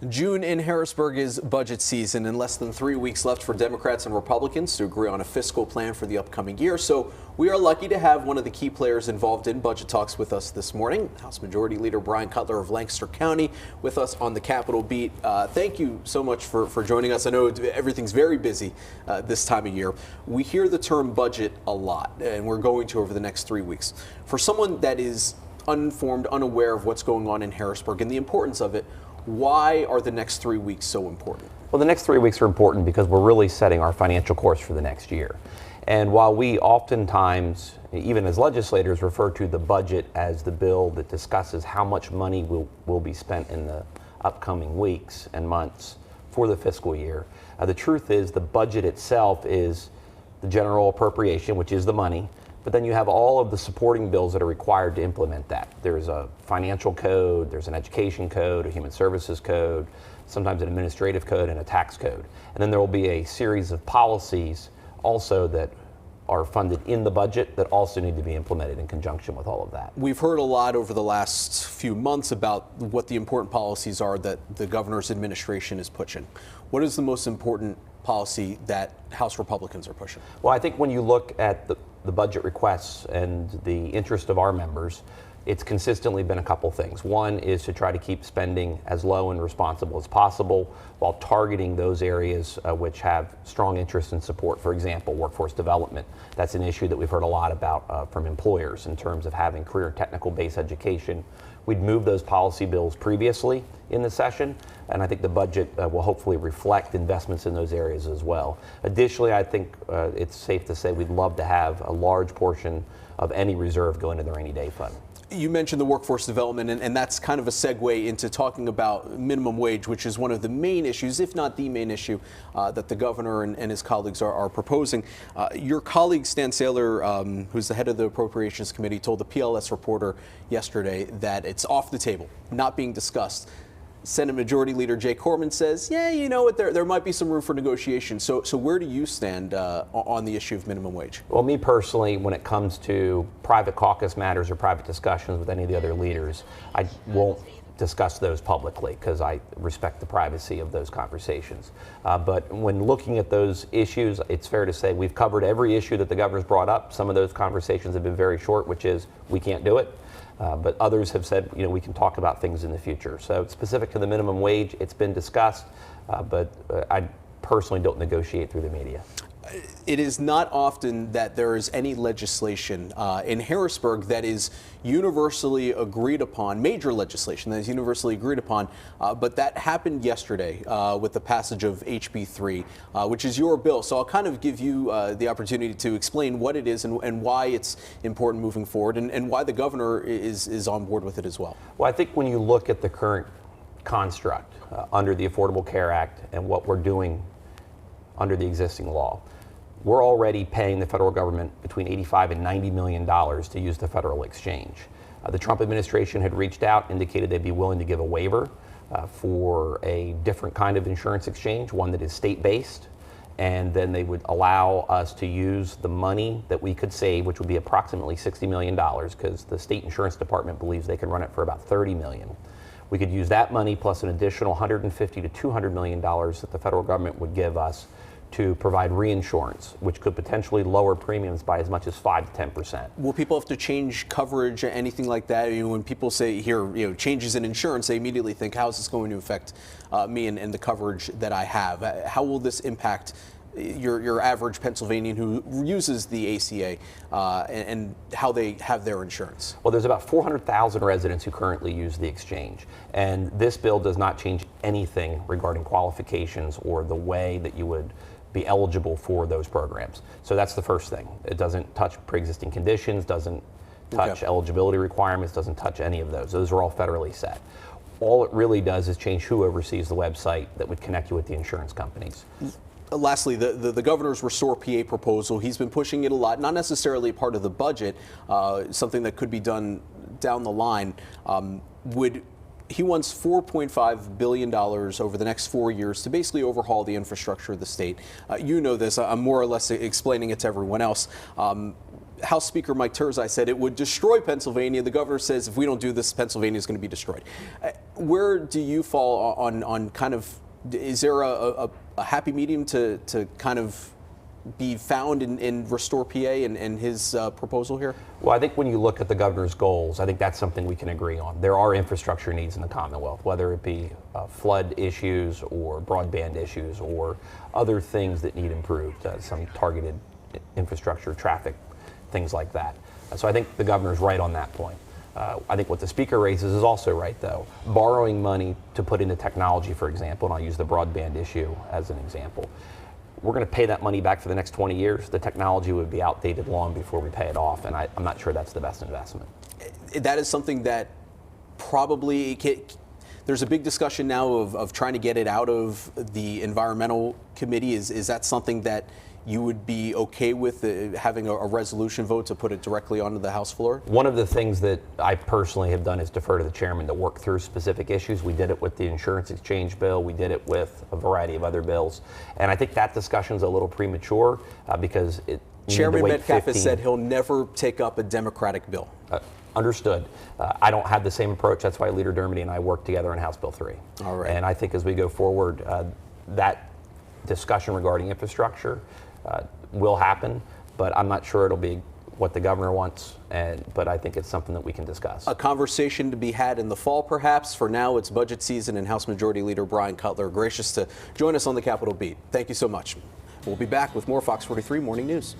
June in Harrisburg is budget season, and less than 3 weeks left for Democrats and Republicans to agree on a fiscal plan for the upcoming year. So we are lucky to have one of the key players involved in budget talks with us this morning, House Majority Leader Bryan Cutler of Lancaster County, with us on the Capitol Beat. Thank you so much for joining us. I know everything's very busy this time of year. We hear the term budget a lot, and we're going to over the next 3 weeks. For someone that is uninformed, unaware of what's going on in Harrisburg and the importance of it, why are the next 3 weeks so important? Well, the next 3 weeks are important because we're really setting our financial course for the next year. And while we oftentimes, even as legislators, refer to the budget as the bill that discusses how much money will be spent in the upcoming weeks and months for the fiscal year, the truth is the budget itself is the general appropriation, which is the money. But then you have all of the supporting bills that are required to implement that. There's a financial code, there's an education code, a human services code, sometimes an administrative code, and a tax code. And then there will be a series of policies also that are funded in the budget that also need to be implemented in conjunction with all of that. We've heard a lot over the last few months about what the important policies are that the governor's administration is pushing. What is the most important policy that House Republicans are pushing? Well, I think when you look at the budget requests and the interest of our members, it's consistently been a couple things. One is to try to keep spending as low and responsible as possible while targeting those areas which have strong interest and support. For example, workforce development. That's an issue that we've heard a lot about from employers in terms of having career technical based education. We'd moved those policy bills previously in the session, and I think the budget will hopefully reflect investments in those areas as well. Additionally, I think it's safe to say we'd love to have a large portion of any reserve go into the rainy day fund. You mentioned the workforce development, and that's kind of a segue into talking about minimum wage, which is one of the main issues, if not the main issue, that the governor and his colleagues are proposing. Your colleague, Stan Saylor, who's the head of the Appropriations Committee, told the PLS Reporter yesterday that it's off the table, not being discussed. Senate Majority Leader Jay Corman says, yeah, you know what, there might be some room for negotiation. So where do you stand on the issue of minimum wage? Well, me personally, when it comes to private caucus matters or private discussions with any of the other leaders, I won't discuss those publicly because I respect the privacy of those conversations. But when looking at those issues, it's fair to say we've covered every issue that the governor's brought up. Some of those conversations have been very short, which is we can't do it. But others have said, you know, we can talk about things in the future. So specific to the minimum wage, it's been discussed, but I personally don't negotiate through the media. It is not often that there is any legislation in Harrisburg that is universally agreed upon, major legislation that is universally agreed upon, but that happened yesterday with the passage of HB 3, which is your bill. So I'll kind of give you the opportunity to explain what it is and why it's important moving forward and why the governor is on board with it as well. Well, I think when you look at the current construct under the Affordable Care Act and what we're doing under the existing law, we're already paying the federal government between $85 and $90 million to use the federal exchange. The Trump administration had reached out, indicated they'd be willing to give a waiver for a different kind of insurance exchange, one that is state-based, and then they would allow us to use the money that we could save, which would be approximately $60 million, because the state insurance department believes they can run it for about $30 million. We could use that money plus an additional $150 to $200 million that the federal government would give us to provide reinsurance, which could potentially lower premiums by as much as 5 to 10%. Will people have to change coverage or anything like that? You know, when people say here, changes in insurance, they immediately think, how is this going to affect me and the coverage that I have? How will this impact your average Pennsylvanian who uses the ACA and how they have their insurance? Well, there's about 400,000 residents who currently use the exchange, and this bill does not change anything regarding qualifications or the way that you would be eligible for those programs. So that's the first thing. It doesn't touch pre-existing conditions, doesn't touch eligibility requirements, doesn't touch any of those. Those are all federally set. All it really does is change who oversees the website that would connect you with the insurance companies. Lastly, the governor's Restore PA proposal, he's been pushing it a lot, not necessarily part of the budget, something that could be done down the line. He wants $4.5 billion over the next 4 years to basically overhaul the infrastructure of the state. You know this. I'm more or less explaining it to everyone else. House Speaker Mike Turzai said it would destroy Pennsylvania. The governor says if we don't do this, Pennsylvania is going to be destroyed. Where do you fall on kind of, is there a happy medium to kind of be found in Restore PA and his proposal here? Well, I think when you look at the governor's goals, I think that's something we can agree on. There are infrastructure needs in the Commonwealth, whether it be flood issues or broadband issues or other things that need improved, some targeted infrastructure, traffic, things like that. So I think the governor's right on that point. I think what the speaker raises is also right, though. Borrowing money to put into technology, for example, and I'll use the broadband issue as an example. We're going to pay that money back for the next 20 years. The technology would be outdated long before we pay it off, and I'm not sure that's the best investment. That is something that probably there's a big discussion now of trying to get it out of the environmental committee. Is that something that you would be okay with having a resolution vote to put it directly onto the House floor? One of the things that I personally have done is defer to the chairman to work through specific issues. We did it with the insurance exchange bill. We did it with a variety of other bills. And I think that discussion is a little premature because Chairman Metcalf has said he'll never take up a Democratic bill. Understood. I don't have the same approach. That's why Leader Dermody and I worked together in House Bill 3. All right. And I think as we go forward, that discussion regarding infrastructure will happen, but I'm not sure it'll be what the governor wants, but I think it's something that we can discuss. A conversation to be had in the fall, perhaps. For now, it's budget season, and House Majority Leader Bryan Cutler gracious to join us on the Capitol Beat. Thank you so much. We'll be back with more Fox 43 Morning News.